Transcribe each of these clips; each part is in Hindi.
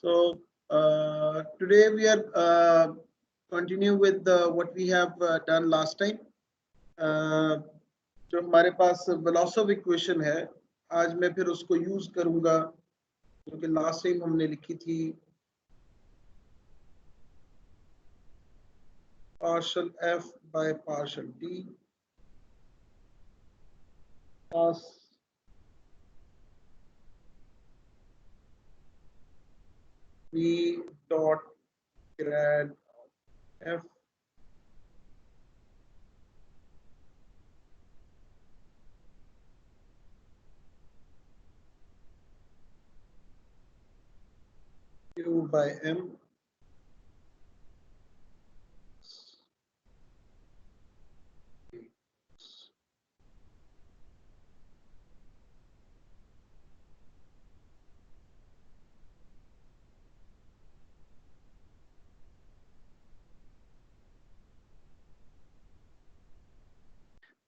So today we are continue with what we have done last time. जो हमारे पास वेलोसिटी इक्वेशन है, आज मैं फिर उसको यूज करूंगा जो कि लास्ट टाइम हमने लिखी थी, partial F by partial T plus v dot grad f q by m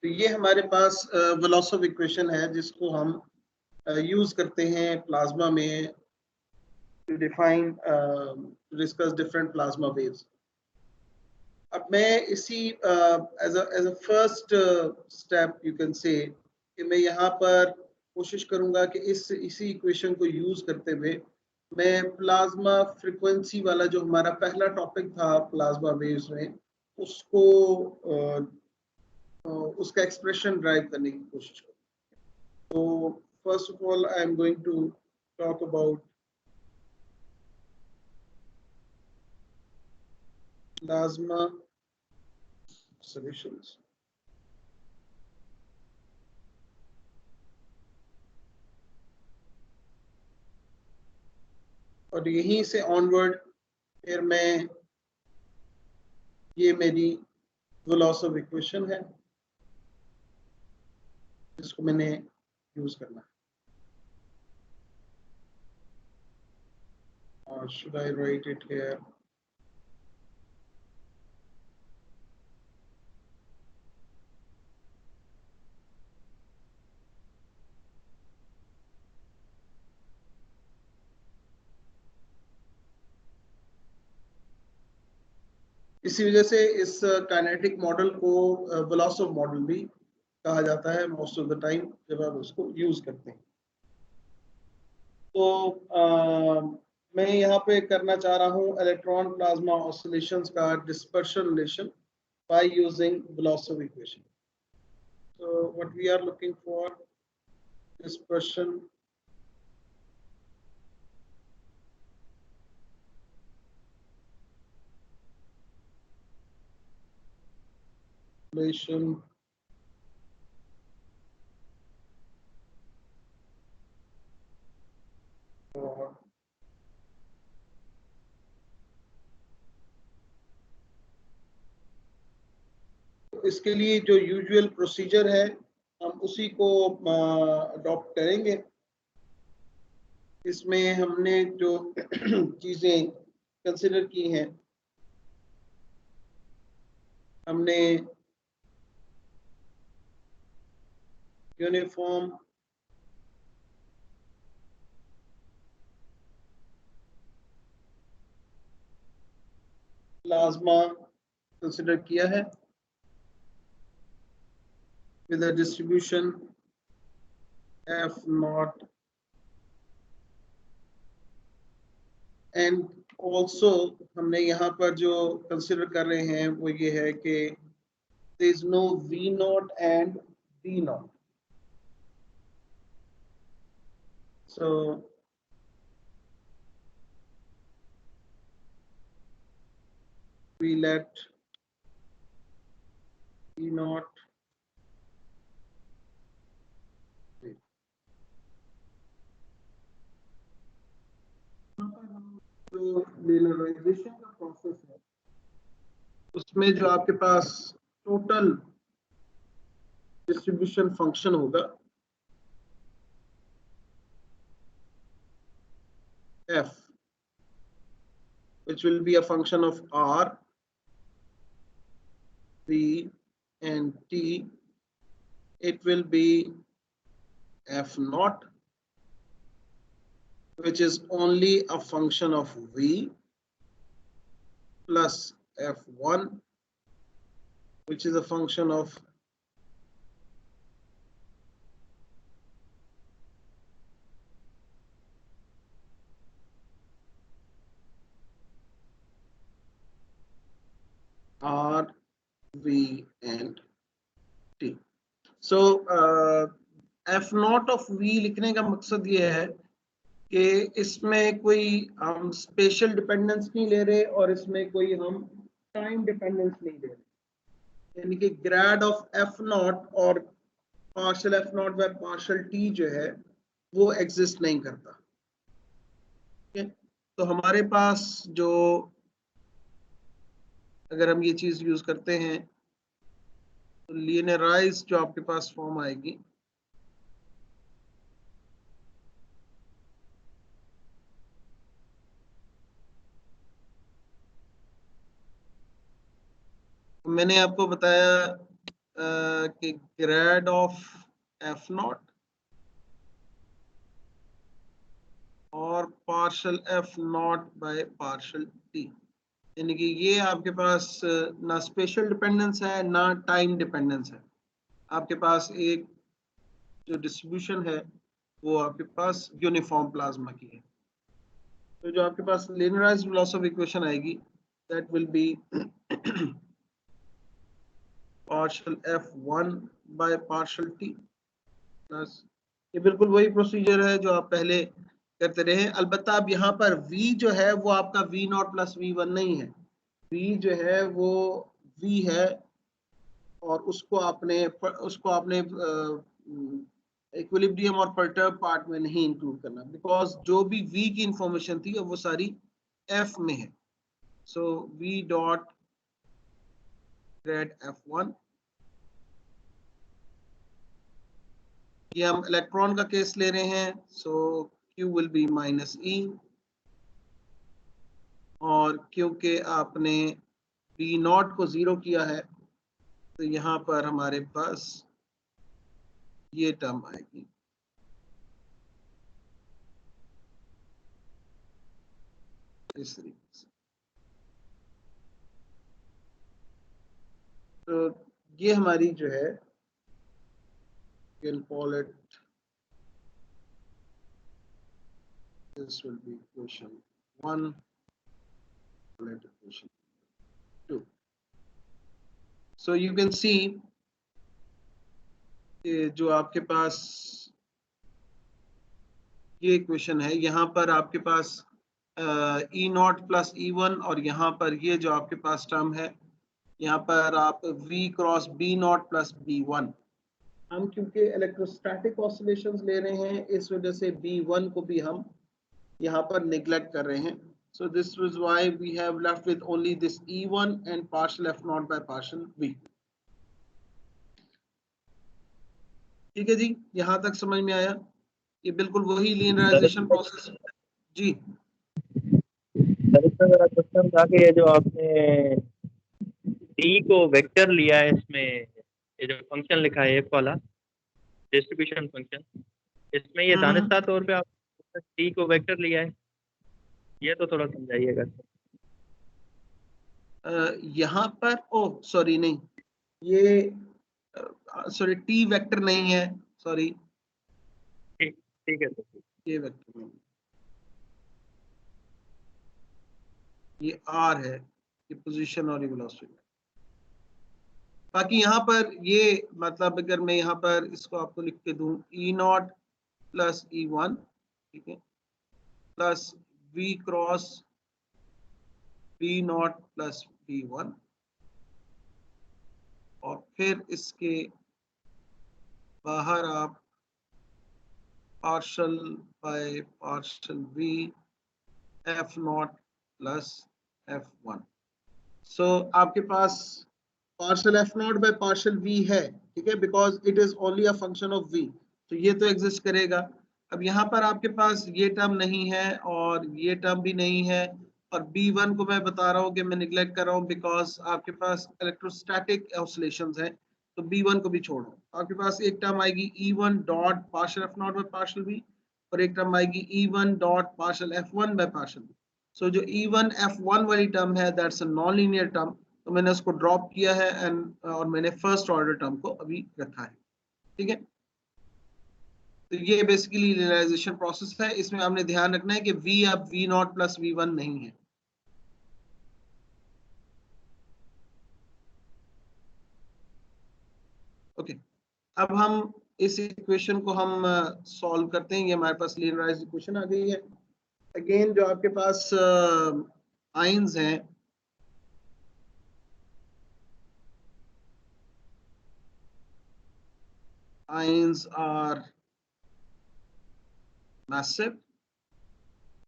तो ये हमारे पास वेलोसिटी इक्वेशन है जिसको हम यूज करते हैं प्लाज्मा में to define discuss different plasma waves. अब मैं इसी as a first step you can say कि मैं यहाँ पर कोशिश करूंगा कि इसी इक्वेशन को यूज करते हुए मैं प्लाज्मा फ्रीक्वेंसी वाला जो हमारा पहला टॉपिक था प्लाज्मा वेव्स में उसको उसका एक्सप्रेशन ड्राइव करने की कोशिश करूँ। तो first of all I am going to talk about plasma solutions. और यहीं से ऑनवर्ड फिर मैं ये मेरी वेलोसिटी इक्वेशन है जिसको मैंने यूज करना है। Or should I write it here? इसी वजह से इस काइनेटिक मॉडल को वेलोसिटी मॉडल भी कहा जाता है मोस्ट ऑफ द टाइम जब आप उसको यूज करते हैं। तो मैं यहाँ पे करना चाह रहा हूँ इलेक्ट्रॉन प्लाज्मा ऑसिलेशंस का dispersion relation by using velocity equation. So what we are looking for dispersion relation for इसके लिए जो यूजुअल प्रोसीजर है हम उसी को अडॉप्ट करेंगे। इसमें हमने जो चीजें कंसिडर की हैं, हमने यूनिफॉर्म प्लाज्मा कंसिडर किया है with a distribution f naught and also हमने यहाँ पर जो कंसिडर कर रहे हैं वो ये है कि there is no v naught and d naught. So we let v naught जो लिनियराइजेशन का प्रोसेस है उसमें जो आपके पास टोटल डिस्ट्रीब्यूशन फंक्शन होगा f which will be a function of r, v and t. It will be f naught which is only a function of V plus F1, which is a function of R, V and T. So F not of V लिखने का मकसद ये है कि इसमें कोई हम स्पेशल डिपेंडेंस नहीं ले रहे और इसमें कोई हम टाइम डिपेंडेंस नहीं ले रहे, यानी कि ग्रेड ऑफ F नॉट और partial F not by partial T जो है वो एग्जिस्ट नहीं करता। ठीक है, तो हमारे पास जो अगर हम ये चीज यूज करते हैं तो लीनियराइज जो आपके पास फॉर्म आएगी, मैंने आपको बताया कि ग्रेड ऑफ एफ नॉट और partial f naught by partial T, यानी कि ये आपके पास ना स्पेशल डिपेंडेंस है ना टाइम डिपेंडेंस है। आपके पास एक जो डिस्ट्रीब्यूशन है वो आपके पास यूनिफॉर्म प्लाज्मा की है। तो जो आपके पास लिनियराइज्ड वेलोसिटी इक्वेशन आएगी that will B partial f1 by partial t plus, ये बिल्कुल वही प्रोसीजर है जो आप पहले करते रहे। अलबत्ता अब यहाँ पर v जो है वो आपका v नॉट प्लस v1 नहीं है, v जो है वो v है और उसको आपने इक्विलिब्रियम और परटर्ब पार्ट में नहीं इंक्लूड करना, बिकॉज जो भी v की इंफॉर्मेशन थी वो सारी f में है। सो v डॉट ग्रेड f1, ये हम इलेक्ट्रॉन का केस ले रहे हैं, सो Q विल बी माइनस ई, और क्योंकि आपने V नॉट को 0 किया है तो यहाँ पर हमारे पास ये टर्म आएगी। इस तरीके से तो ये हमारी जो है can call it, this will be question 1, question 2। So you can see जो आपके पास ये इक्वेशन है, यहाँ पर आपके पास ई नॉट प्लस ई1 और यहाँ पर ये जो आपके पास टर्म है यहाँ पर आप v cross b not plus b1, हम क्योंकि इलेक्ट्रोस्टैटिक ऑसिलेशंस ले रहे हैं इस वजह से b1 को भी हम यहाँ पर नेग्लेक्ट कर रहे हैं। So this was why we have left with only this e1 and partial f not by partial v। ठीक है जी, यहाँ तक समझ में आया? ये बिल्कुल वही लीनियराइजेशन प्रोसेस जी। सर इसमें मेरा क्वेश्चन था कि ये जो आपने टी को वेक्टर लिया है, इसमें ये जो फंक्शन लिखा है एफ वाला डिस्ट्रीब्यूशन फंक्शन, इसमें ये दानिस्ता तौर पे आप टी को वेक्टर लिया है, ये तो थोड़ा समझाइएगा। यहाँ पर सॉरी नहीं, ये सॉरी टी वेक्टर नहीं है, सॉरी ठीक है सर, ये वेक्टर नहीं, ये आर है, ये पोजीशन और ये वेलोसिटी। बाकी यहाँ पर ये मतलब अगर मैं यहाँ पर इसको आपको लिख के दूं ई नॉट प्लस ई1, ठीक है, plus v cross b not plus b1, और फिर इसके बाहर आप partial by partial v f naught plus f1। So आपके पास partial f naught by partial v है, ठीक है, because it is only a function of v, तो ये तो एग्जिस्ट करेगा। अब यहाँ पर आपके पास ये टर्म नहीं है और ये टर्म भी नहीं है, और b1 को मैं बता रहा हूँ कि मैं निगलेक्ट कर रहा हूँ बिकॉज आपके पास इलेक्ट्रोस्टैटिक ऑसिलेशंस हैं, तो b1 को भी छोड़ो। आपके पास एक टर्म आएगी e1 dot partial f naught by partial v, और एक टर्म आएगी E1 dot partial F1 by partial. So जो E1 F1 वाली टर्म है that's a non linear term, तो मैंने उसको ड्रॉप किया है एंड और मैंने फर्स्ट ऑर्डर टर्म को अभी रखा है। ठीक है, तो ये बेसिकली लिनियराइजेशन प्रोसेस है। इसमें आपने ध्यान रखना है कि V अब V0 प्लस V1 नहीं है। ओके, अब हम इस इक्वेशन को हम सॉल्व करते हैं। ये हमारे पास लिनियराइज्ड इक्वेशन आ गई है। अगेन जो आपके पास आयंस हैं, ions are massive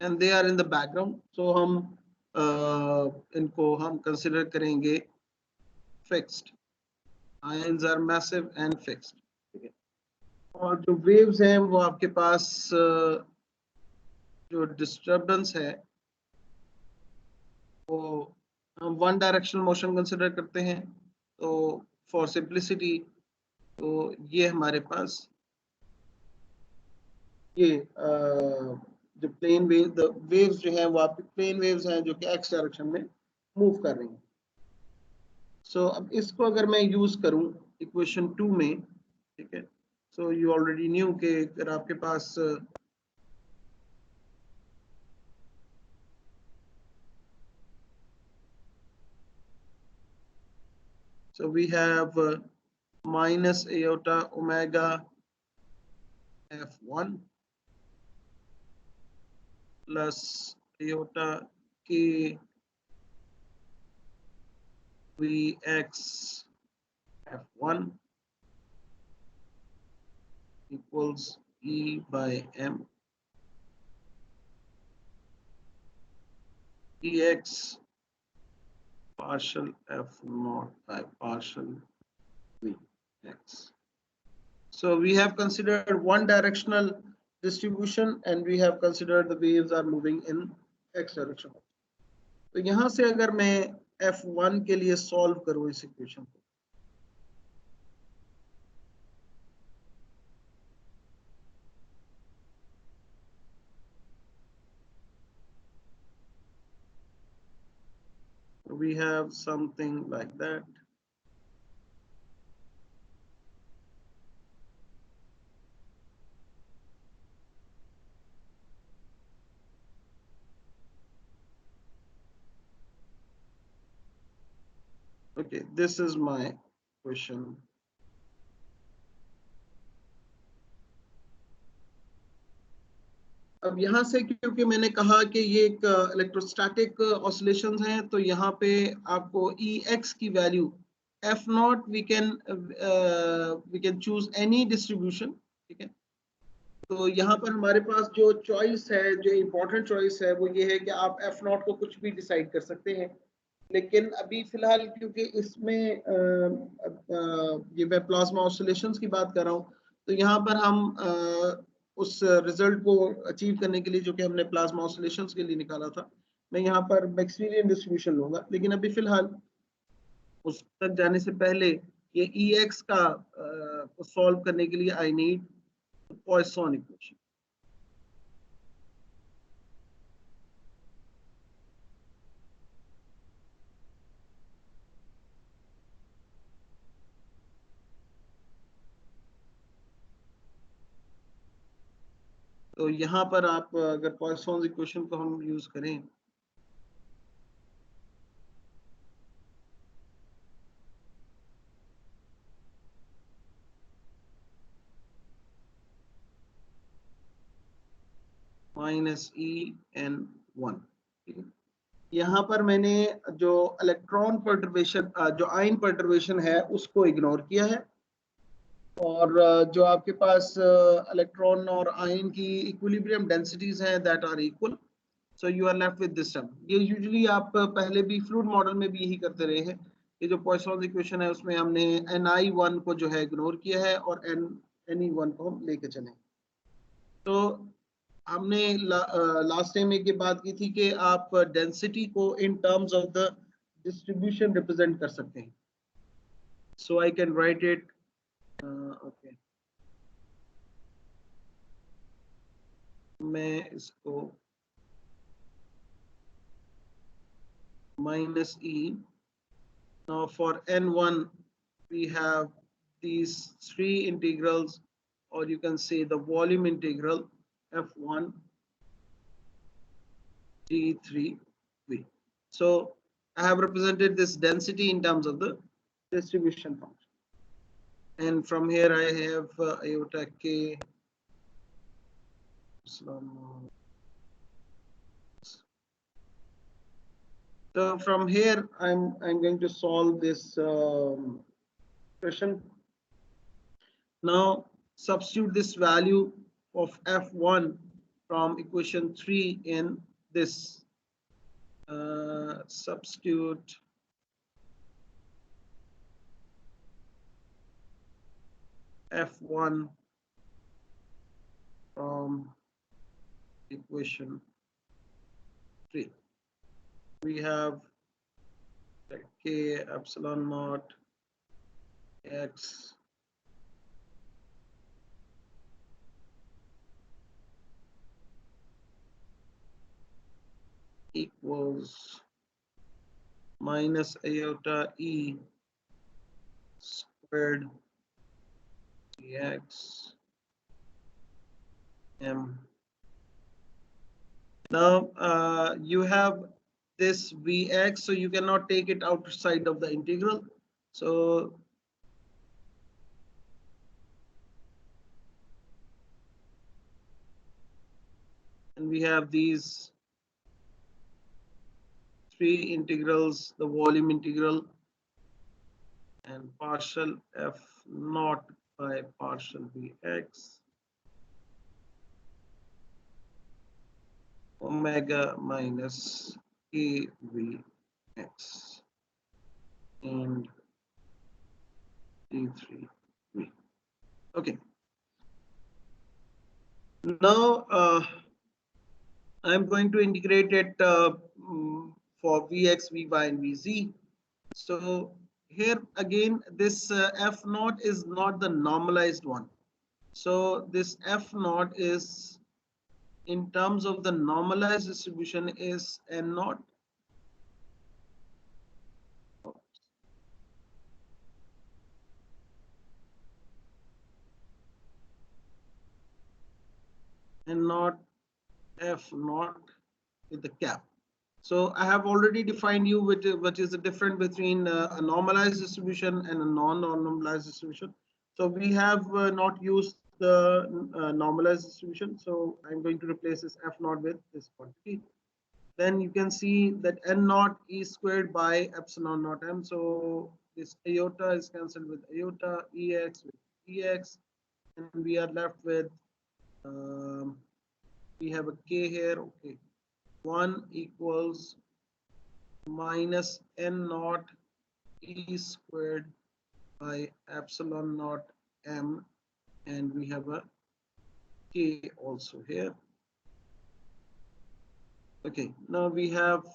and they are in the background, so हम इनको हम कंसिडर करेंगे fixed. ions are massive and fixed। ठीक है, और जो वेव्स हैं वो आपके पास जो डिस्टर्बेंस है वो हम वन डायरेक्शनल मोशन कंसिडर करते हैं। तो फॉर सिंप्लिसिटी तो ये हमारे पास ये जो प्लेन वेव्स जो हैं वो आपकी प्लेन वेव्स हैं जो कि एक्स डायरेक्शन में मूव कर रही हैं। सो अब इसको अगर मैं यूज करूं इक्वेशन 2 में, ठीक है, सो यू ऑलरेडी न्यू कि अगर आपके पास so we have minus iota omega f1 plus iota k vx f1 equals E by m dx partial f0 by partial vx. So we have considered one directional distribution and we have considered the waves are moving in x direction. तो यहां से अगर मैं f1 के लिए सॉल्व करूं इस इक्वेशन को, we have something like that. Okay, this is my question. अब यहाँ से क्योंकि मैंने कहा कि ये एक इलेक्ट्रोस्टैटिक ऑसिलेशंस हैं, तो यहाँ पे आपको Ex की value F0 we can choose any distribution. ठीक है, तो यहाँ पर हमारे पास जो चॉइस है, जो इम्पोर्टेंट चॉइस है वो ये है कि आप F0 को कुछ भी डिसाइड कर सकते हैं। लेकिन अभी फिलहाल क्योंकि इसमें ये मैं प्लाज्मा ऑसिलेशंस की बात कर रहा हूँ, तो यहाँ पर हम उस रिजल्ट को अचीव करने के लिए जो कि हमने प्लाज्मा ऑसिलेशंस के लिए निकाला था, मैं यहाँ पर मैक्सवेलियन डिस्ट्रीब्यूशन लूंगा। लेकिन अभी फिलहाल उस तक जाने से पहले ये Ex का सॉल्व करने के लिए आई नीड पॉइसन इक्वेशन। तो यहाँ पर आप अगर पॉइसन इक्वेशन को हम यूज करें, -En1, यहाँ पर मैंने जो इलेक्ट्रॉन परटर्बेशन, जो आयन परटर्बेशन है उसको इग्नोर किया है, और जो आपके पास इलेक्ट्रॉन और आयन की इक्विलिब्रियम डेंसिटीज हैं that are equal, so you are left with this term. ये यूजुअली आप पहले भी फ्लूइड मॉडल में भी यही करते रहे हैं। ये जो पॉइसन इक्वेशन है उसमें हमने Ni1 को जो है इग्नोर किया है और Ne1 को हम लेके चले। तो हमने लास्ट टाइम एक ये बात की थी कि आप डेंसिटी को in terms of the distribution represent कर सकते हैं। So I can write it, okay, मैं इसको minus e. Now for n1 we have these three integrals, or you can say the volume integral f1 d3v. So I have represented this density in terms of the distribution function, and from here I have iota k epsilon. So from here I'm going to solve this question. Now substitute this value of f1 from equation 3 in this. Substitute f1 from equation 3. We have k epsilon naught x equals minus iota e squared dx m. Now you have this vx, so you cannot take it outside of the integral. So and we have these three integrals, the volume integral and partial f naught by partial vx omega minus kvx and d3v. Okay. Now I'm going to integrate it for vx, vy, and vz. So here again, this f naught is not the normalized one. So this f naught is, in terms of the normalized distribution, is n naught. N naught f naught with the cap. So I have already defined you what is the difference between a normalized distribution and a non-normalized distribution. So we have not used the normalized distribution. So I'm going to replace this f naught with this quantity. Then you can see that n naught e squared by epsilon naught m. So this iota is cancelled with iota, ex with ex, and we are left with we have a k here. Okay, 1 equals minus n naught e squared by epsilon naught m, and we have a k also here. Okay, now we have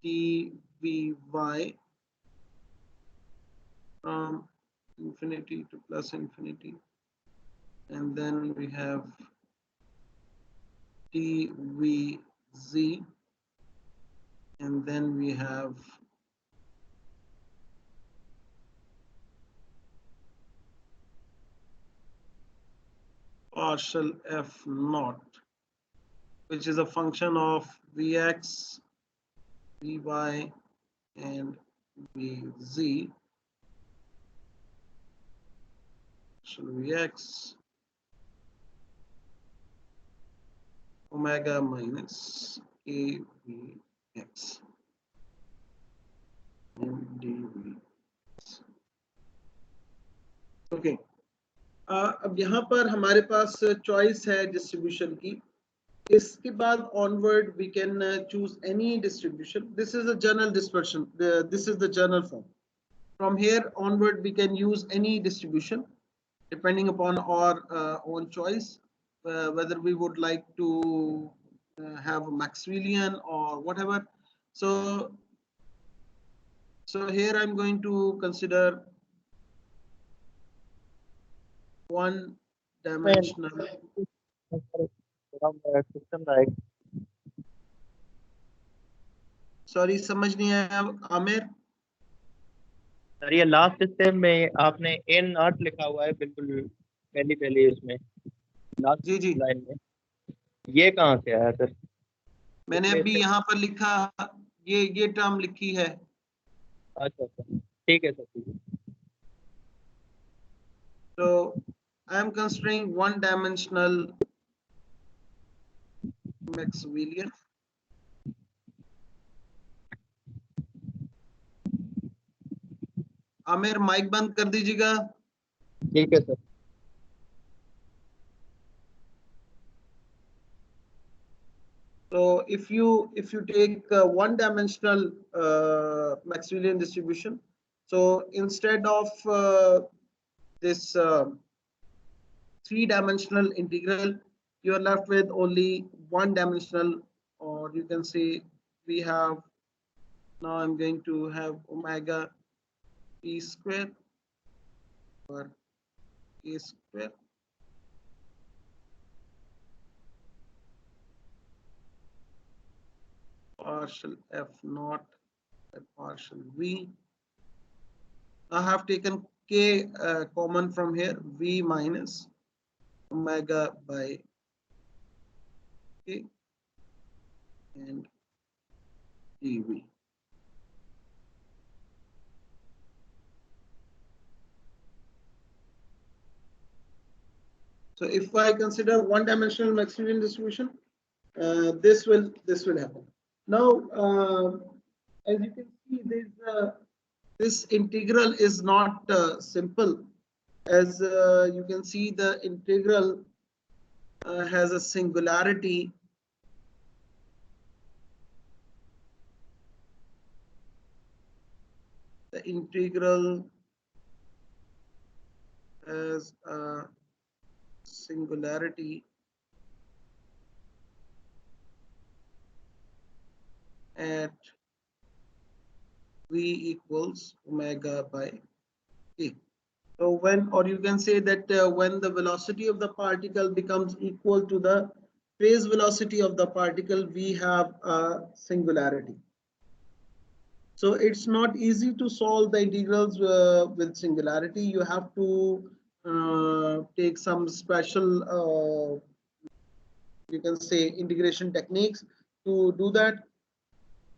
dvy from infinity to plus infinity, and then we have dvz, and then we have partial f naught, which is a function of vx, vy, and vz. Partial vx omega minus kvx and dv. Okay, अब यहाँ पर हमारे पास चॉइस है डिस्ट्रीब्यूशन की. इसके बाद onward we can choose any distribution. This is a general dispersion. This is the general form. From here onward we can use any distribution depending upon our own choice, whether we would like to have a Maxwellian or whatever. So here I'm going to consider one dimensional system का एक सॉरी समझ नहीं आया आमिर। सर, ये लास्ट स्टेप में आपने एन नॉट लिखा हुआ है बिल्कुल पहली पहली उसमें लास्ट जी जी, लाइन में, ये कहाँ से आया सर? मैंने इसमें अभी से यहाँ पर लिखा, ये टर्म लिखी है। अच्छा अच्छा, ठीक है सर, ठीक है। तो I am considering one dimensional Maxwellian. Aamir mike बंद कर दीजिएगा। ठीक है sir. So if you take one dimensional Maxwellian distribution, so instead of this three-dimensional integral, you are left with only one dimensional, or you can say we have, now I'm going to have omega p square or a square partial f naught by partial v. I have taken k common from here, v minus omega by k and dv. So if I consider one-dimensional Maxwellian distribution, this will happen. Now, as you can see, this integral is not simple. As you can see, the integral has a singularity. The integral has a singularity at v equals omega by k. So when, or you can say that when the velocity of the particle becomes equal to the phase velocity of the particle, we have a singularity. So it's not easy to solve the integrals with singularity. You have to take some special, you can say, integration techniques to do that.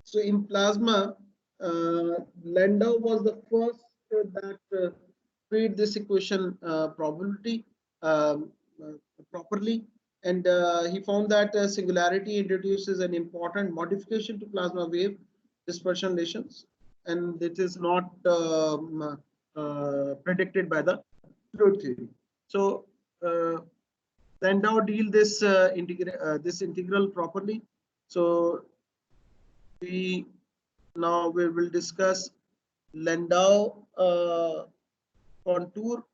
So in plasma, Landau was the first that treat this equation probability um, properly, and he found that singularity introduces an important modification to plasma wave dispersion relations, and it is not predicted by the fluid theory. So Landau deal this this integral properly. So we now we will discuss Landau contour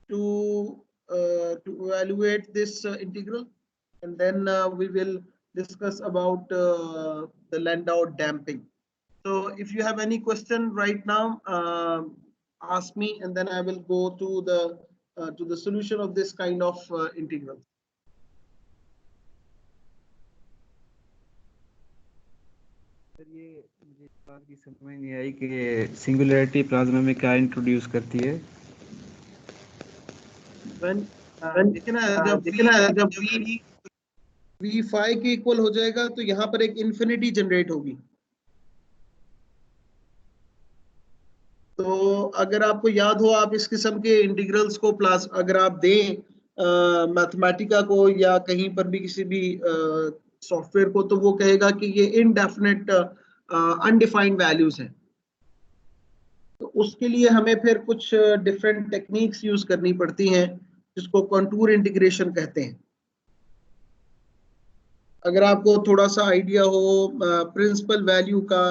to evaluate this integral, and then we will discuss about the Landau damping. So if you have any question right now, ask me, and then I will go to the solution of this kind of integral. Sir ये मुझे इस बात की समझ नहीं आई कि सिंगुलैरिटी प्लाज्मा में क्या इंट्रोड्यूस करती है। देखिए ना, जब v phi के इक्वल हो जाएगा तो यहाँ पर एक इंफिनिटी जनरेट होगी। तो अगर आपको याद हो, आप इस किस्म के इंटीग्रल्स को प्लस अगर आप दें मैथमेटिका को या कहीं पर भी किसी भी सॉफ्टवेयर को, तो वो कहेगा कि ये इनडेफिनेट अनडिफाइंड वैल्यूज हैं। तो उसके लिए हमें फिर कुछ डिफरेंट टेक्निक्स यूज करनी पड़ती हैं, जिसको कंटूर इंटीग्रेशन कहते हैं। अगर आपको थोड़ा सा आइडिया हो प्रिंसिपल वैल्यू का,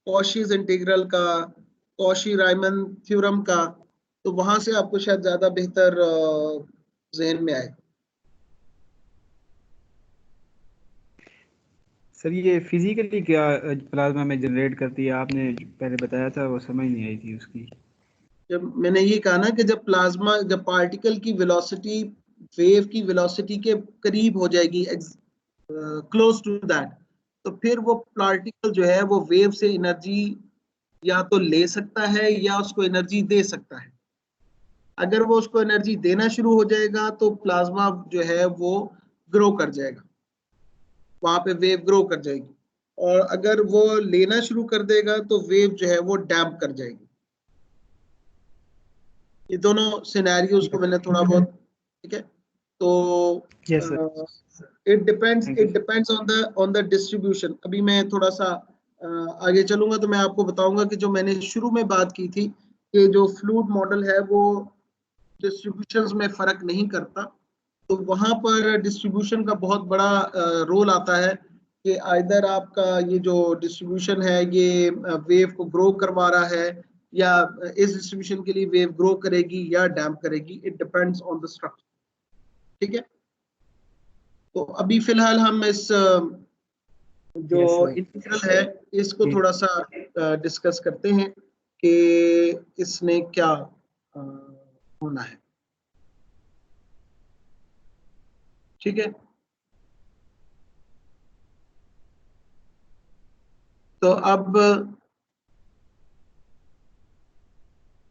कॉशीज इंटीग्रल का, कॉशी रायमन थ्योरम का, तो वहां से आपको शायद ज्यादा बेहतर जहन में आए। सर ये फिजिकली क्या प्लाज्मा में जनरेट करती है, आपने पहले बताया था, वो समझ नहीं आई थी उसकी। जब मैंने ये कहा ना कि जब पार्टिकल की वेलोसिटी वेव की वेलोसिटी के करीब हो जाएगी, क्लोज टू दैट, तो फिर वो पार्टिकल जो है वो वेव से एनर्जी या तो ले सकता है या उसको एनर्जी दे सकता है। अगर वो उसको एनर्जी देना शुरू हो जाएगा तो प्लाज्मा जो है वो ग्रो कर जाएगा, वहां पे वेव ग्रो कर जाएगी, और अगर वो लेना शुरू कर देगा तो वेव जो है वो डैम्प कर जाएगी। ये दोनों सिनेरियोज को मैंने थोड़ा बहुत, ठीक है, तो Yes, sir. It depends Thank you. On the distribution. अभी मैं थोड़ा सा आगे चलूंगा तो मैं आपको बताऊंगा कि जो मैंने शुरू में बात की थी कि जो फ्लूइड मॉडल है वो डिस्ट्रीब्यूशंस में फर्क नहीं करता, तो वहां पर डिस्ट्रीब्यूशन का बहुत बड़ा रोल आता है कि आइदर आपका ये जो डिस्ट्रीब्यूशन है ये वेव को ग्रो करवा रहा है, या इस डिस्ट्रीब्यूशन के लिए वेव ग्रो करेगी या डैम्प करेगी, it depends on the structure, ठीक है। तो अभी फिलहाल हम इस जो Yes, sir. इंटीग्रल है इसको ठीक। थोड़ा सा डिस्कस करते हैं कि इसमें क्या होना है, ठीक है। तो अब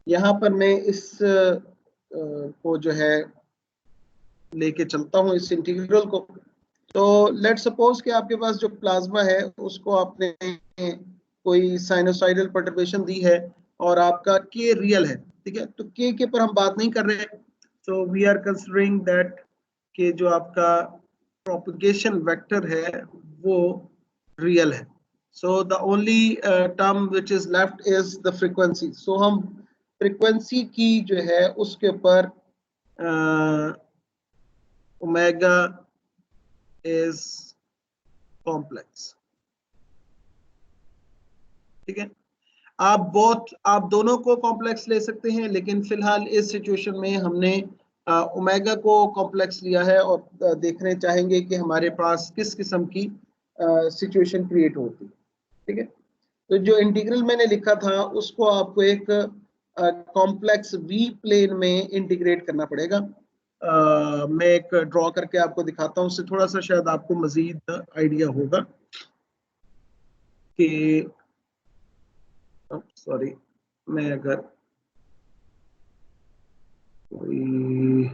यहाँ पर मैं इस को जो है लेके चलता हूँ इस इंटीग्रल को। तो लेट सपोज कि आपके पास जो प्लाज्मा है उसको आपने कोई साइनोसाइडल परटर्बेशन दी है और आपका के रियल है, ठीक है। तो के पर हम बात नहीं कर रहे, so we are considering that कि जो आपका प्रोपगेशन वेक्टर है वो रियल है। So the only term which is left is the frequency. So हम फ्रीक्वेंसी की जो है उसके ऊपर ओमेगा इज कॉम्प्लेक्स, ठीक है। आप दोनों को कॉम्प्लेक्स ले सकते हैं, लेकिन फिलहाल इस सिचुएशन में हमने ओमेगा को कॉम्प्लेक्स लिया है और देखने चाहेंगे कि हमारे पास किस किस्म की सिचुएशन क्रिएट होती है, ठीक है। तो जो इंटीग्रल मैंने लिखा था उसको आपको एक कॉम्प्लेक्स वी प्लेन में इंटीग्रेट करना पड़ेगा। मैं एक ड्रॉ करके आपको दिखाता हूँ, उससे थोड़ा सा शायद आपको मजीद आइडिया होगा कि सॉरी, मैं अगर कोई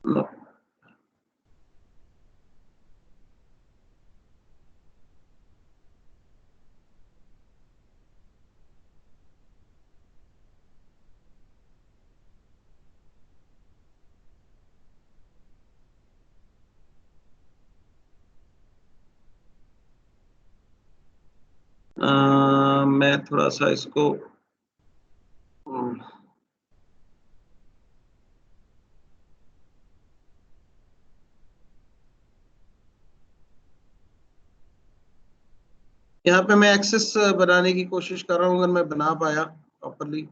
no. मैं थोड़ा सा इसको यहाँ पे मैं एक्सेस बनाने की कोशिश कर रहा हूँ, अगर मैं बना पाया प्रॉपरली।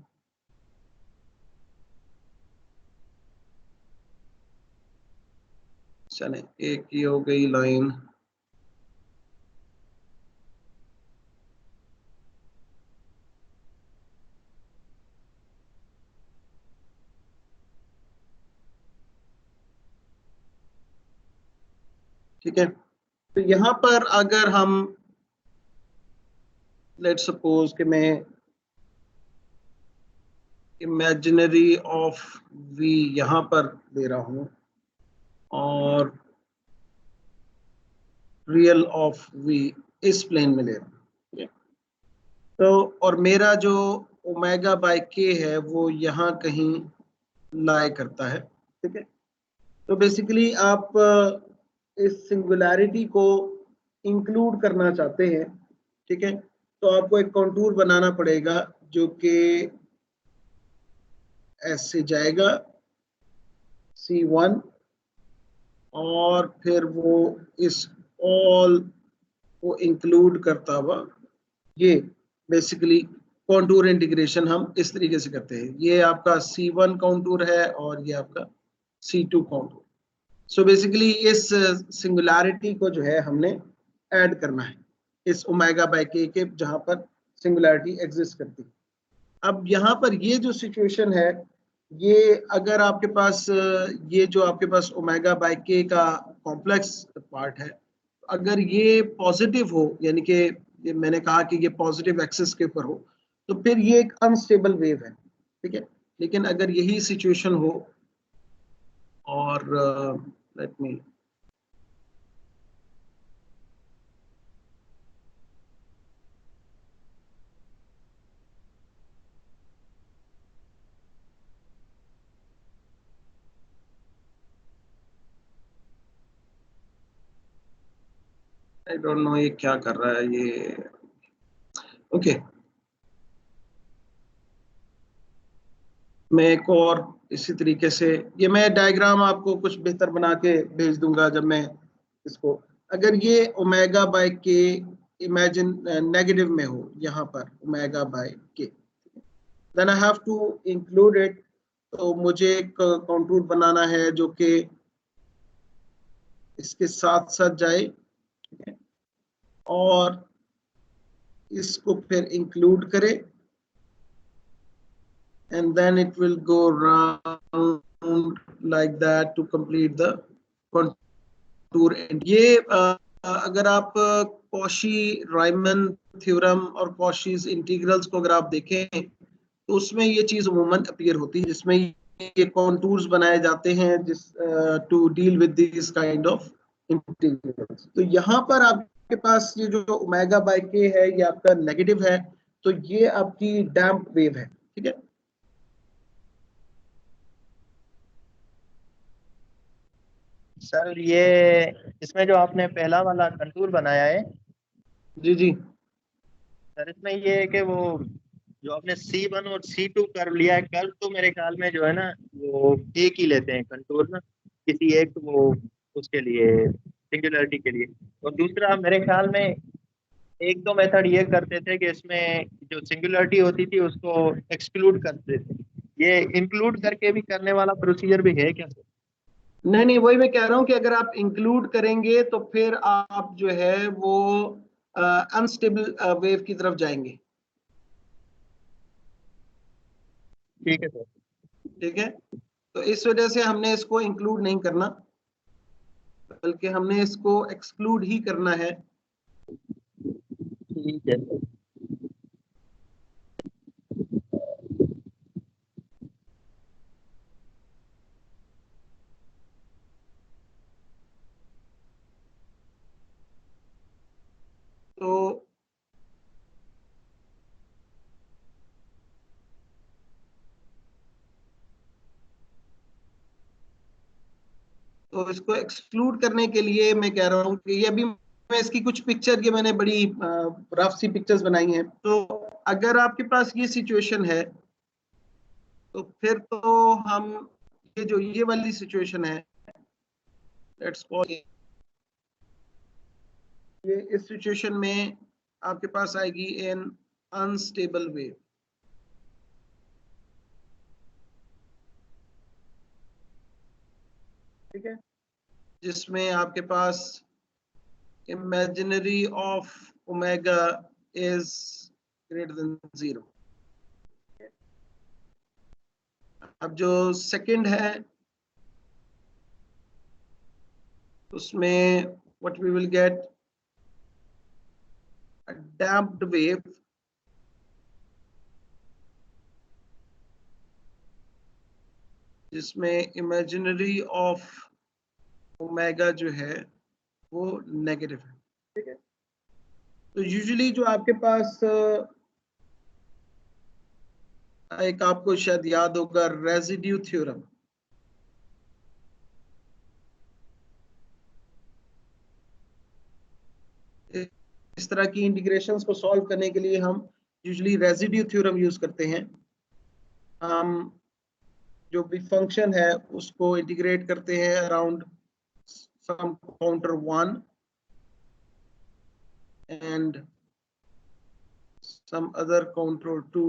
चले, एक ही हो गई लाइन, ठीक है। तो यहाँ पर अगर हम लेट सपोज कि मैं इमेजिनरी ऑफ वी यहाँ पर दे रहा हूँ और रियल ऑफ वी इस प्लेन में ले रहा हूँ, ठीक है। तो और मेरा जो ओमेगा बाय के है वो यहाँ कहीं लाई करता है, ठीक है। तो बेसिकली आप इस सिंगुलैरिटी को इंक्लूड करना चाहते हैं, ठीक है। तो आपको एक कॉन्टूर बनाना पड़ेगा जो कि ऐसे जाएगा C1 और फिर वो इस ऑल को इंक्लूड करता हुआ, ये बेसिकली कॉन्टूर इंटीग्रेशन हम इस तरीके से करते हैं। ये आपका C1 कॉन्टूर है और ये आपका C2 कॉन्टूर। सो बेसिकली इस सिंगुलैरिटी को जो है हमने ऐड करना है इस ओमेगा बाय के जहां पर सिंगुलैरिटी एग्जिस्ट करती है। अब यहाँ पर ये जो सिचुएशन है, ये अगर आपके पास ये जो आपके पास ओमेगा बाय के का कॉम्प्लेक्स पार्ट है, अगर ये पॉजिटिव हो, यानी कि ये मैंने कहा कि ये पॉजिटिव एक्सिस के ऊपर हो, तो फिर ये एक अनस्टेबल वेव है, ठीक है। लेकिन अगर यही सिचुएशन हो और let me I don't know ये क्या कर रहा है ये, ओके। मैं एक और इसी तरीके से, ये मैं डायग्राम आपको कुछ बेहतर बना के भेज दूंगा जब मैं इसको, अगर ये omega by k imagine negative में हो, यहाँ पर omega by k, then I have to include it. तो मुझे एक कॉन्टूर बनाना है जो कि इसके साथ साथ जाए, और इसको फिर इंक्लूड करे, and then it will go round like that to complete the contour. And ये अगर आप कॉशी राइमन थ्योरम और कॉशीज इंटीग्रल्स को अगर आप देखें तो उसमें ये चीज अमूमन अपीयर होती है, जिसमें ये कॉन्टूर्स बनाए जाते हैं जिस to deal with this kind of integrals. तो यहाँ पर आपके पास ये जो ओमेगा बाय के है ये आपका नेगेटिव है, तो ये आपकी डैम्प वेव है, ठीक है। सर ये इसमें जो आपने पहला वाला कंटूर बनाया है, जी जी सर इसमें ये है कि वो जो आपने C1 और C2 कर लिया है, कर्व तो मेरे ख्याल में जो है ना वो एक ही लेते हैं कंटूर ना, किसी एक वो उसके लिए सिंगुलरिटी के लिए। और दूसरा मेरे ख्याल में एक दो मेथड ये करते थे कि इसमें जो सिंगुलरिटी होती थी उसको एक्सक्लूड करते थे, ये इंक्लूड करके भी करने वाला प्रोसीजर भी है क्या सर? नहीं नहीं, वही मैं कह रहा हूँ कि अगर आप इंक्लूड करेंगे तो फिर आप जो है वो अनस्टेबल वेव की तरफ जाएंगे, ठीक है सर। ठीक है। तो इस वजह से हमने इसको इंक्लूड नहीं करना, बल्कि हमने इसको एक्सक्लूड ही करना है। ठीक है सर। तो तो इसको एक्सक्लूड करने के लिए मैं कह रहा हूँ कि ये अभी मैं इसकी कुछ पिक्चर, ये मैंने बड़ी रफ सी पिक्चर्स बनाई हैं। तो अगर आपके पास ये सिचुएशन है तो फिर तो हम ये जो ये वाली सिचुएशन है, लेट्स कॉल ये, इस सिचुएशन में आपके पास आएगी एन अनस्टेबल वेव, ठीक है, जिसमें आपके पास imaginary of omega is greater than 0। अब जो सेकंड है उसमें what we will get a damped wave जिसमें imaginary of omega जो है वो नेगेटिव है, ठीक है। तो यूजुअली जो आपके पास एक आपको शायद याद होगा रेजिड्यू थ्योरम, इस तरह की इंटीग्रेशंस को सॉल्व करने के लिए हम यूजुअली रेजिड्यू थ्योरम यूज करते हैं। हम जो भी फंक्शन है उसको इंटीग्रेट करते हैं around some counter 1 and some other counter 2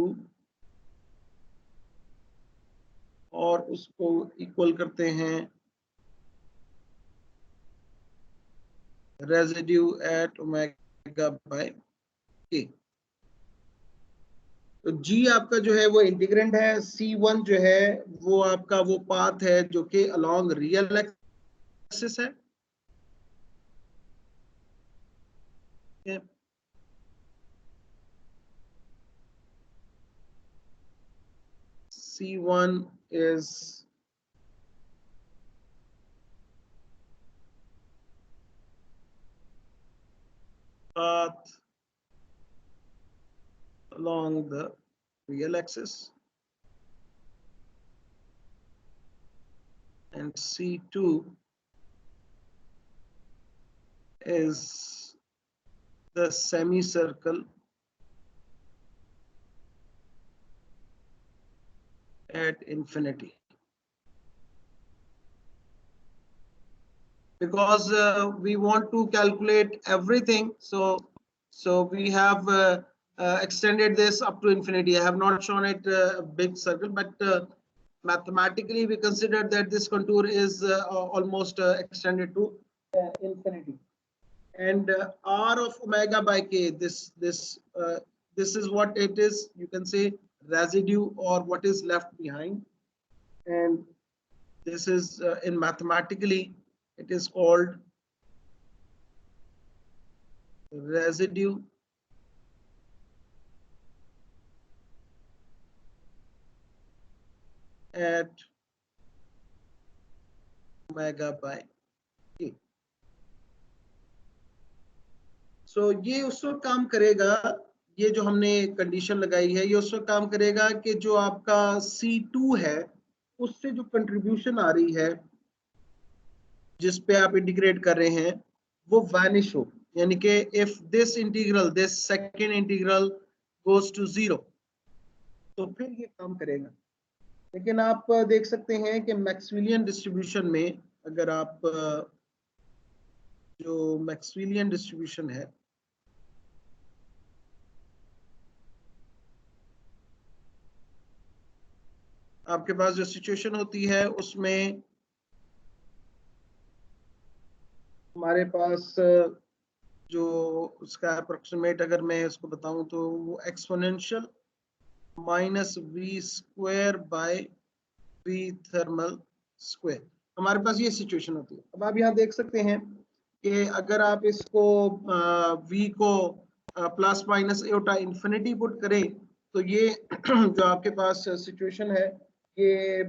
और उसको इक्वल करते हैं रेजिड्यू एट ओमेगा बाय के। तो जी आपका जो है वो इंटीग्रेंड है, C1 जो है वो आपका वो पाथ है जो कि अलोंग रियल एक्सिस है। C1 is path along the real axis and C2 is the semicircle at infinity. Because we want to calculate everything, so we have extended this up to infinity. I have not shown it a big circle, but mathematically we consider that this contour is almost extended to infinity. And r of omega by k, this is what it is, you can say residue or what is left behind. And this is in mathematically it is called residue at omega by k. So ये उस वक्त काम करेगा, ये जो हमने कंडीशन लगाई है ये उस वक्त काम करेगा कि जो आपका C2 है उससे जो कंट्रीब्यूशन आ रही है जिस पे आप इंटीग्रेट कर रहे हैं वो वैनिश हो, यानी कि if this integral, this second integral goes to 0 तो फिर ये काम करेगा। लेकिन आप देख सकते हैं कि मैक्सवेलियन डिस्ट्रीब्यूशन में, अगर आप जो मैक्सवेलियन डिस्ट्रीब्यूशन है आपके पास जो सिचुएशन होती है उसमें हमारे पास जो उसका अप्रोक्सीमेट अगर मैं इसको बताऊं तो वो exponential minus v square by v thermal square, हमारे पास ये सिचुएशन होती है। अब आप यहाँ देख सकते हैं कि अगर आप इसको v को प्लस माइनस एटा इंफिनिटी पुट करें तो ये जो आपके पास सिचुएशन है ये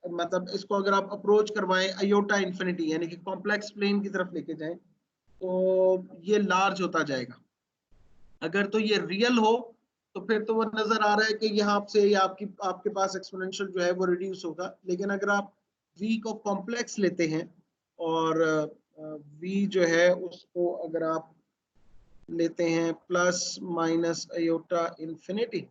मतलब इसको अगर आप अप्रोच करवाएं अयोटा इंफिनिटी यानी कि कॉम्प्लेक्स प्लेन की तरफ लेके जाएं तो ये लार्ज होता जाएगा। अगर तो ये रियल हो तो फिर तो वो नजर आ रहा है कि यहाँ से आपके पास एक्सपोनेंशियल जो है वो रिड्यूस होगा। लेकिन अगर आप v को कॉम्प्लेक्स लेते हैं और v जो है उसको अगर आप लेते हैं प्लस माइनस अयोटा इंफिनिटी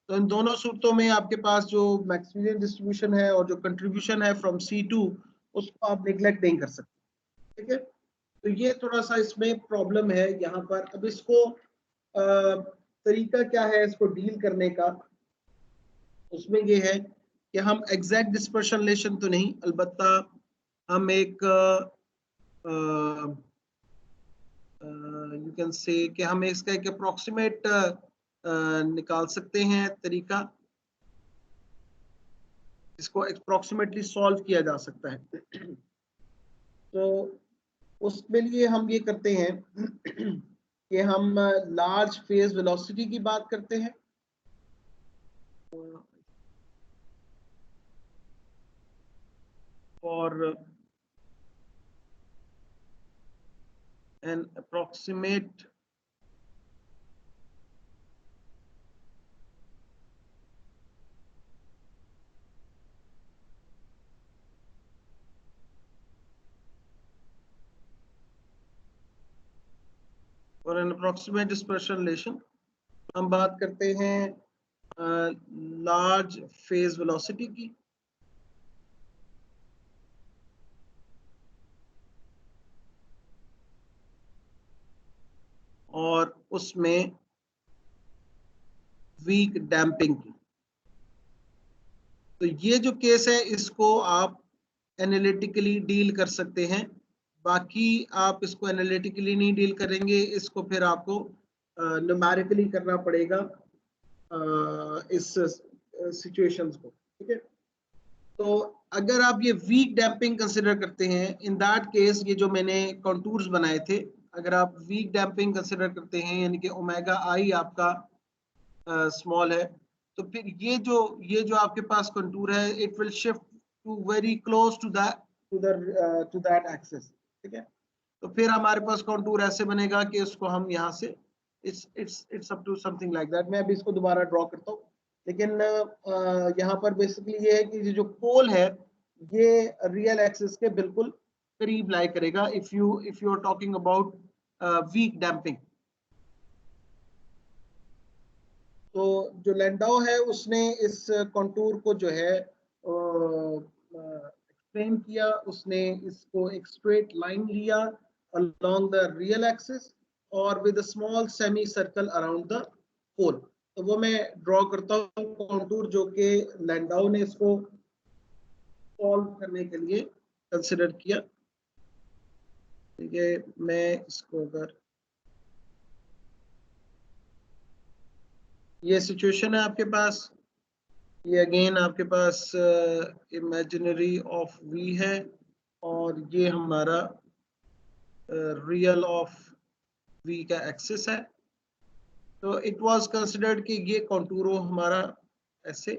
तो इन दोनों सूरतों में आपके पास जो मैक्सवेलियन डिस्ट्रीब्यूशन है और जो कंट्रीब्यूशन है फ्रॉम C2 उसको आप नेग्लेक्ट नहीं कर सकते। ठीक है, तो ये थोड़ा सा इसमें प्रॉब्लम है यहाँ पर। अब इसको तरीका क्या है इसको डील करने का, उसमें ये है कि हम एग्जैक्ट डिस्पर्शन रिलेशन तो नहीं, अलबत्ता हम एक यू कैन से कि हम इसका एक अप्रोक्सीमेट निकाल सकते हैं तरीका, इसको अप्रोक्सीमेटली सॉल्व किया जा सकता है। तो उसके लिए हम ये करते हैं कि हम लार्ज फेज वेलोसिटी की बात करते हैं। और an approximate और an approximate dispersion relation, हम बात करते हैं लार्ज फेज वेलोसिटी की। और उसमें वीक डैम्पिंग की। तो ये जो केस है इसको आप एनालिटिकली डील कर सकते हैं बाकी आप इसको एनालिटिकली नहीं डील करेंगे, इसको फिर आपको न्यूमेरिकली करना पड़ेगा इस सिचुएशंस को, ठीक है। तो अगर आप ये वीक डैम्पिंग कंसिडर करते हैं, इन दैट केस ये जो मैंने कॉन्टूर्स बनाए थे, अगर आप वीक डैम्पिंग कंसिडर करते हैं यानी कि ओमेगा आई आपका स्मॉल है, तो फिर ये जो आपके पास कंटूर है, it will shift to very close to that axis, ठीक है। तो फिर हमारे पास कंटूर ऐसे बनेगा कि उसको हम यहाँ से it's up to something like that. मैं अभी इसको दोबारा ड्रॉ करता हूँ, लेकिन यहाँ पर बेसिकली ये है कि जो पोल है ये रियल एक्सिस के बिल्कुल करीब लाई करेगा if you are talking about weak damping. तो जो लैंडाउ है उसने इस कंटूर को जो है एक्सप्लेन किया, उसने इसको एक स्ट्रेट लाइन लिया along the real axis और with a small semi circle around the pole। तो वो मैं ड्रॉ करता हूँ कंटूर जो कि लैंडाउ ने इसको सॉल्व करने के लिए कंसिडर किया, ठीक है। मैं इसको अगर ये सिचुएशन है आपके पास, ये अगेन आपके पास इमेजिनरी ऑफ v है और ये हमारा रियल ऑफ v का एक्सिस है। तो इट वाज कंसिडर्ड कि ये कॉन्टूरो हमारा ऐसे,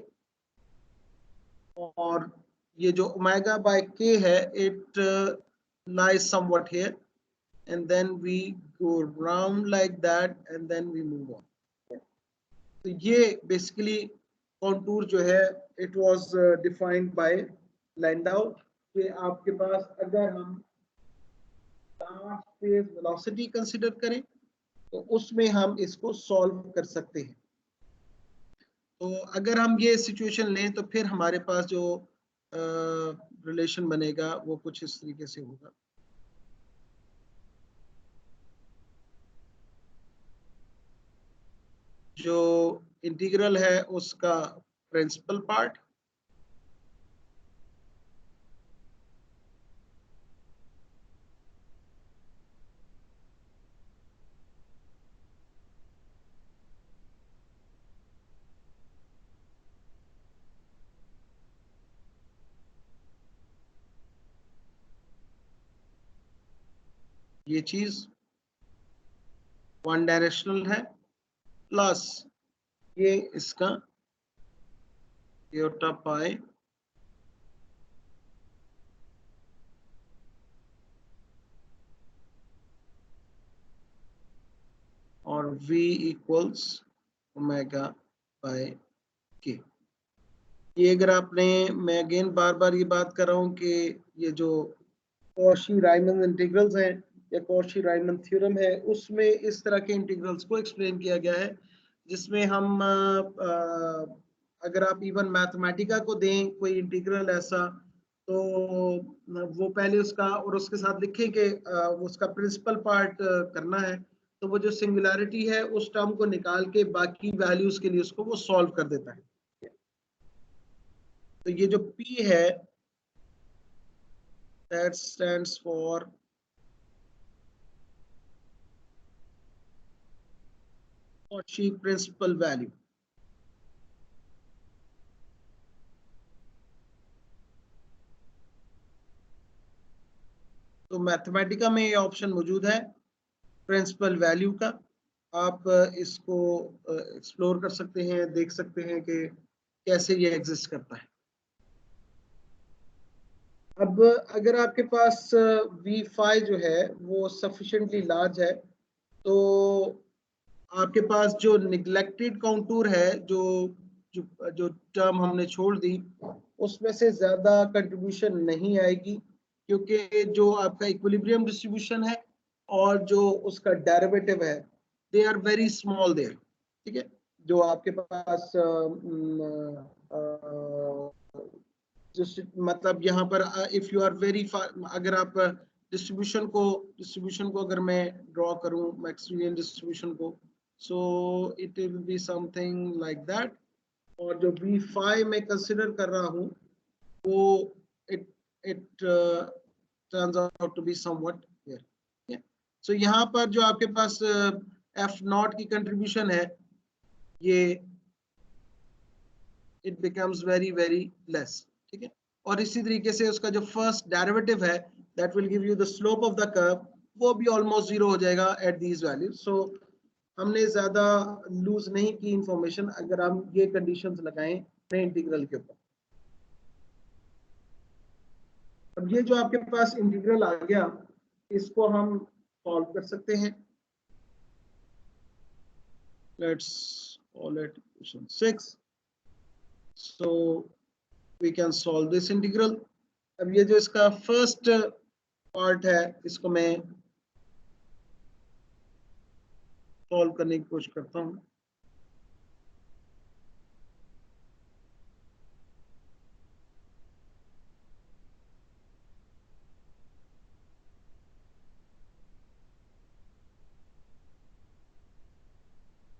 और ये जो ओमेगा बाय k है it lies somewhat here and then we go round like that and then we move on। तो ये बेसिकली कॉन्टूर जो है इट वाज डिफाइंड बाय लैंडाउ कि आपके पास अगर हम लार्ज फेज वेलोसिटी कंसीडर करें तो उसमें हम इसको सॉल्व कर सकते हैं। तो अगर हम ये सिचुएशन लें तो फिर हमारे पास जो रिलेशन बनेगा वो कुछ इस तरीके से होगा। जो इंटीग्रल है उसका प्रिंसिपल पार्ट, ये चीज वन डायरेक्शनल है, प्लस ये इसका योटा पाई और v इक्वल्स ओमेगा बाय के। ये अगर आपने, मैं अगेन बार बार ये बात कर रहा हूँ कि ये जो कॉशी-राइमन इंटीग्रल्स हैं या कॉशी-राइमन थ्योरम है उसमें इस तरह के इंटीग्रल्स को एक्सप्लेन किया गया है जिसमें हम अगर आप इवन मैथमेटिका को दें कोई इंटीग्रल ऐसा, तो वो पहले उसका और उसके साथ लिखें कि उसका प्रिंसिपल पार्ट करना है, तो वो जो सिंगुलैरिटी है उस टर्म को निकाल के बाकी वैल्यूज के लिए उसको वो सॉल्व कर देता है। तो ये जो P है that stands for Cauchy principal value। तो मैथमेटिका में ये ऑप्शन मौजूद है प्रिंसिपल वैल्यू का, आप इसको एक्सप्लोर कर सकते हैं, देख सकते हैं कि कैसे ये एग्जिस्ट करता है। अब अगर आपके पास V5 जो है वो सफिशिएंटली लार्ज है, तो आपके पास जो निग्लेक्टेड काउंटूर है, जो टर्म हमने छोड़ दी, उसमें से ज्यादा कंट्रीब्यूशन नहीं आएगी क्योंकि जो आपका इक्विलिब्रियम डिस्ट्रीब्यूशन है और जो उसका डेरिवेटिव है they are very small there, ठीक है। जो आपके पास मतलब यहाँ पर इफ यू आर वेरी, अगर आप डिस्ट्रीब्यूशन को अगर मैं ड्रॉ करूँ मैक्सवेलियन डिस्ट्रीब्यूशन को, so it will be something like that. और जो V5 मैं कंसिडर कर रहा हूँ वो it turns out to be somewhat here. Yeah. So यहाँ पर जो आपके पास f नॉट की कंट्रीब्यूशन है ये it becomes very very less. ठीक है, और इसी तरीके से उसका जो फर्स्ट डेरिवेटिव है that will give you the slope of the curve वो भी ऑलमोस्ट जीरो हो जाएगा at these values. So हमने ज्यादा लूज नहीं की इंफॉर्मेशन अगर हम ये कंडीशंस लगाएं अपने इंटीग्रल के ऊपर. अब ये जो आपके पास इंटीग्रल आ गया इसको हम सॉल्व कर सकते हैं. Let's call it equation 6. So we can solve this integral. अब ये जो इसका फर्स्ट पार्ट है इसको मैं सॉल्व करने की कोशिश करता हूं.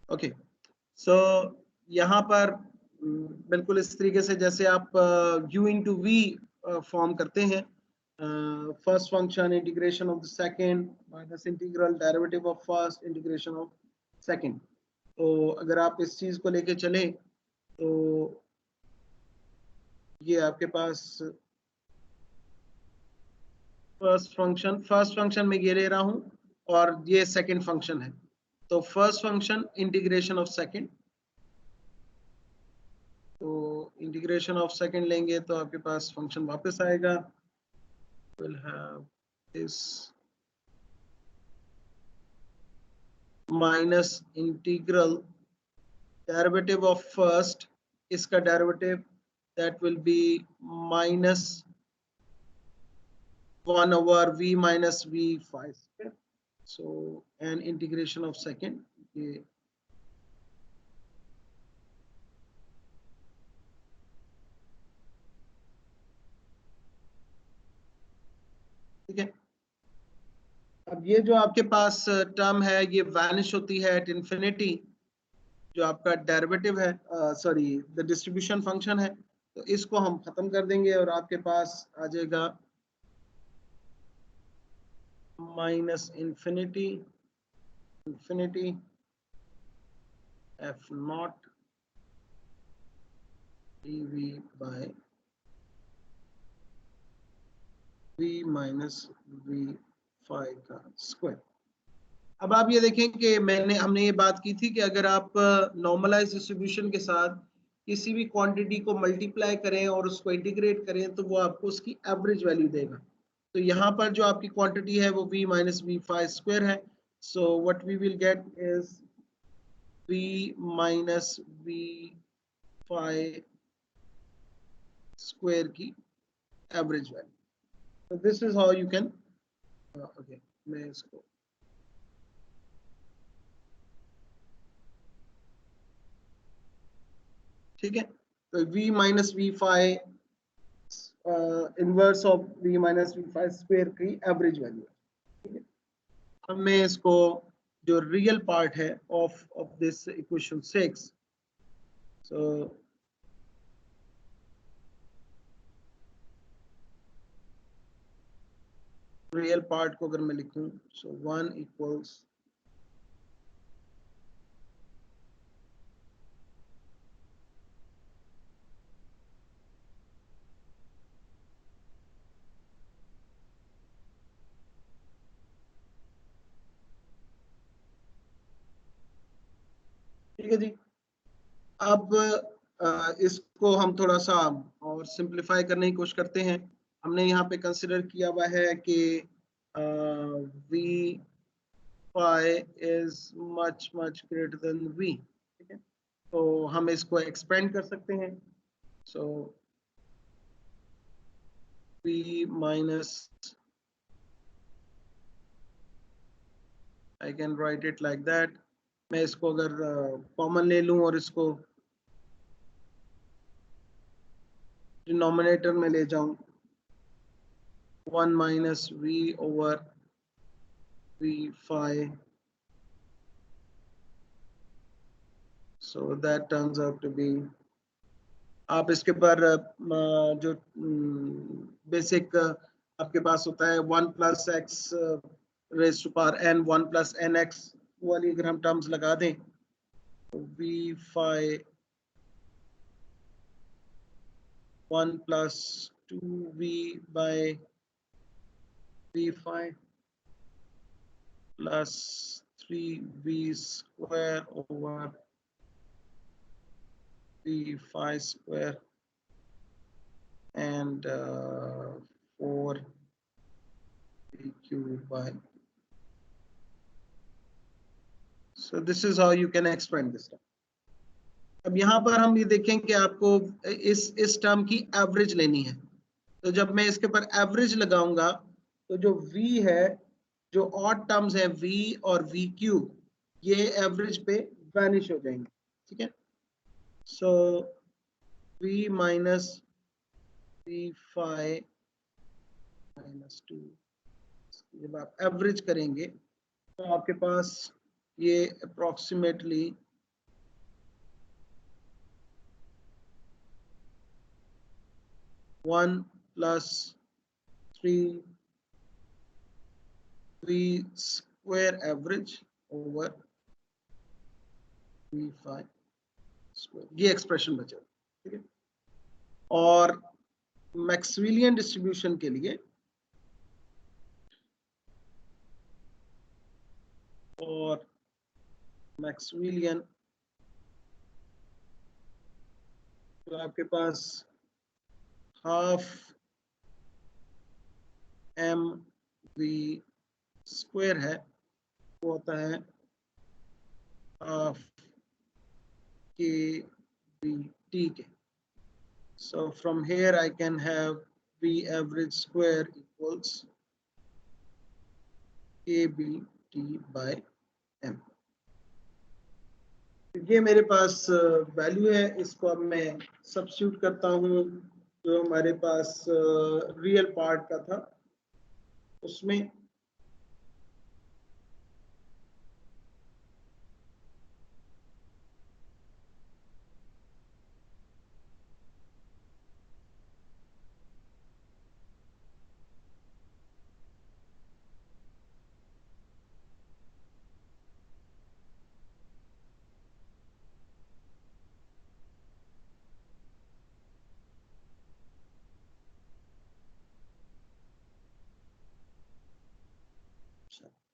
ओके, सो यहाँ पर बिल्कुल इस तरीके से जैसे आप u इंटू वी फॉर्म करते हैं. First function integration of the second minus integral derivative of first integration of second. तो अगर आप इस चीज को लेके चले तो ये आपके पास फर्स्ट फंक्शन में ये ले रहा हूं और ये सेकंड फंक्शन है. तो first function integration of second, तो इंटीग्रेशन ऑफ सेकंड लेंगे तो आपके पास फंक्शन वापस आएगा. Will have this minus integral derivative of first, इसका derivative that will be minus 1 over v minus v5. So an integration of second. ये ठीक है. अब ये जो आपके पास टर्म है ये वैनिश होती है एट इंफिनिटी. जो आपका डेरिवेटिव है सॉरी द डिस्ट्रीब्यूशन फंक्शन है, तो इसको हम खत्म कर देंगे और आपके पास आ जाएगा minus infinity F not dv by v minus v5 का स्क्वायर. अब आप ये देखें कि हमने ये बात की थी कि अगर आप नॉर्मलाइज डिस्ट्रीब्यूशन के साथ किसी भी क्वांटिटी को मल्टीप्लाई करें और उसको इंटीग्रेट करें तो वो आपको उसकी एवरेज वैल्यू देगा. तो यहाँ पर जो आपकी क्वांटिटी है वो v minus v5 स्क्वायर है. So what we will get is v minus v5 square की average value. So this is how you can okay, मैं इसको ठीक है. तो v minus v5 inverse of v minus v5 square की एवरेज वैल्यू है. ठीक है, अब मैं इसको जो रियल पार्ट है of this equation 6, so real part को अगर मैं लिखूं सो 1 इक्वल्स ठीक है जी. अब इसको हम थोड़ा सा और सिंप्लीफाई करने की कोशिश करते हैं. हमने यहाँ पे कंसिडर किया हुआ है कि v phi is much greater than v. ठीक है, तो हम इसको एक्सपेंड कर सकते हैं. सो v minus I can write it like that. मैं इसको अगर कॉमन ले लूं और इसको डिनोमिनेटर में ले जाऊं 1 minus v over v5, so that turns out to be, आप इसके पर जो बेसिक आपके पास होता है 1 plus x raise to power n 1 plus n x वाली अगर हम टर्म्स लगा दें तो v phi 1 plus 2v by v phi plus 3v square over v phi square and 4 cube by. So this is how you can expand this term. अब यहाँ पर हम ये देखें कि आपको इस टर्म की एवरेज लेनी है, तो जब मैं इसके ऊपर एवरेज लगाऊंगा तो जो v है, जो ऑड टर्म्स है v और v क्यूब, ये एवरेज पे वैनिश हो जाएंगे, ठीक है। सो v minus v phi minus 2, जब आप एवरेज करेंगे तो आपके पास ये approximately 1 plus 3v square average over v phi square, ये एक्सप्रेशन बचेगा, ठीक है। और मैक्सवेलियन डिस्ट्रीब्यूशन के लिए और मैक्सवेलियन तो आपके पास हाफ एम वी स्क्वायर है, वो होता है हाफ के बी टी के। So from here I can have V average square equals KBT by M. ये मेरे पास वैल्यू है, इसको अब मैं सब्स्टिट्यूट करता हूँ जो हमारे पास रियल पार्ट का था उसमें।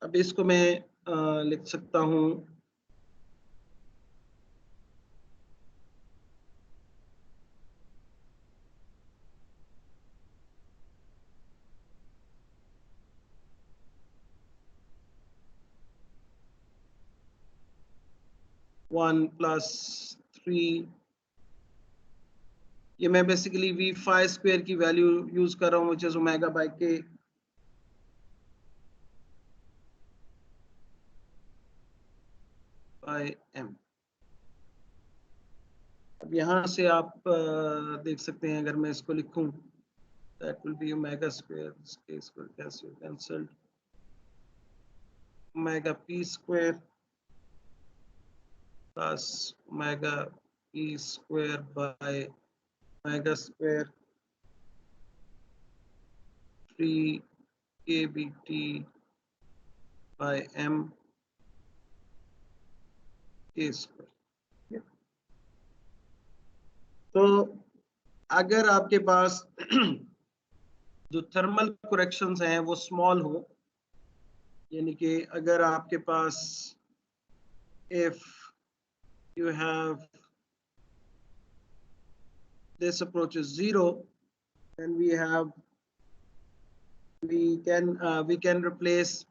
अब इसको मैं लिख सकता हूँ वन प्लस 3, ये मैं बेसिकली वी फाई स्क्वायर की वैल्यू यूज कर रहा हूँ विच इज ओमेगा बाय के बाय एम। अब यहाँ से आप देख सकते हैं, अगर मैं इसको लिखूं that will be omega square, this k square cancelled, omega p square plus omega p square by omega square 3 kbt by m k square। तो अगर आपके पास जो थर्मल करेक्शंस हैं वो स्मॉल हो, यानी कि अगर आपके पास if you have this approach is 0, then we can replace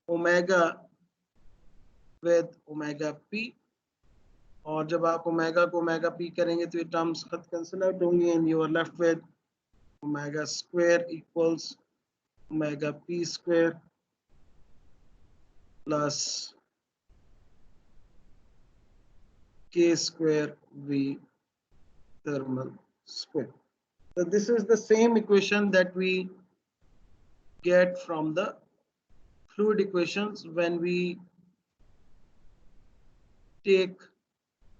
omega with omega p, और जब आप ओमेगा को ओमेगा पी करेंगे तो ये टर्म्स खत कैंसिल आउट होंगी and you are left with omega square equals omega p square plus k square v thermal square. So this is the same equation that we get from the fluid equations when we take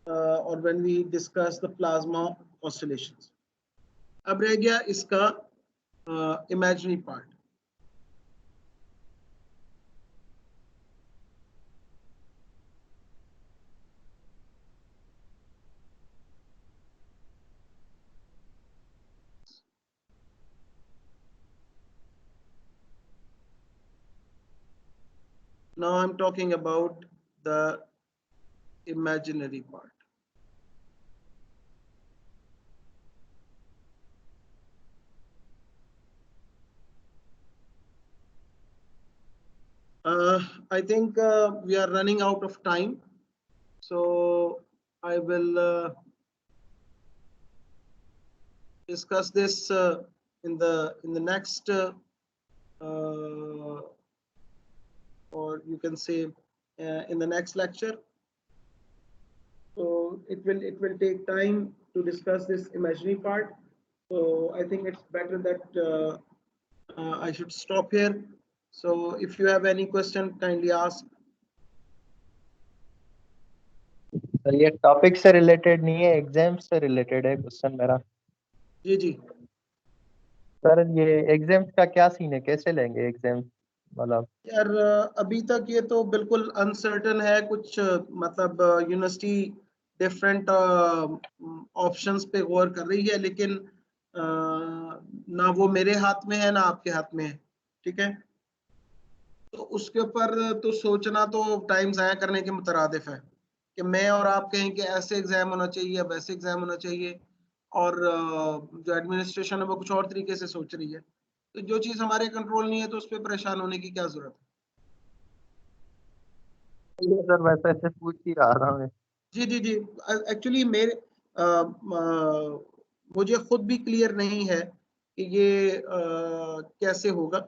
or when we discuss the plasma oscillations. अब रह गया इसका imaginary part. Now I'm talking about the imaginary part. I think we are running out of time, so I will discuss this in the next or you can say in the next lecture. So it will take time to discuss this imaginary part. So I think it's better that I should stop here. So if you have any question, kindly ask. Sir ये टॉपिक से रिलेटेड नहीं है, एग्जाम से रिलेटेड है क्वेश्चन मेरा। जी जी सर ये एग्जाम का क्या सीन है, कैसे लेंगे एग्जाम? मतलब यार अभी तक ये तो बिल्कुल अनसर्टन है कुछ, मतलब यूनिवर्सिटी डिफरेंट ऑप्शंस पे गौर कर रही है, लेकिन ना वो मेरे हाथ में है ना आपके हाथ में है, ठीक है। तो उसके ऊपर तो सोचना तो टाइम ज़ाया करने के मुतरादिफ है कि मैं और आप कहें कि ऐसे एग्जाम होना चाहिए, वैसे एग्जाम होना चाहिए, और जो एडमिनिस्ट्रेशन है वो कुछ और तरीके से सोच रही है। तो जो चीज़ हमारे कंट्रोल नहीं है तो उस पर परेशान होने की क्या जरूरत है। सर वैसे ऐसे पूछ ही रहा था मैं। जी जी जी एक्चुअली मेरे मुझे खुद भी क्लियर नहीं है कि ये कैसे होगा।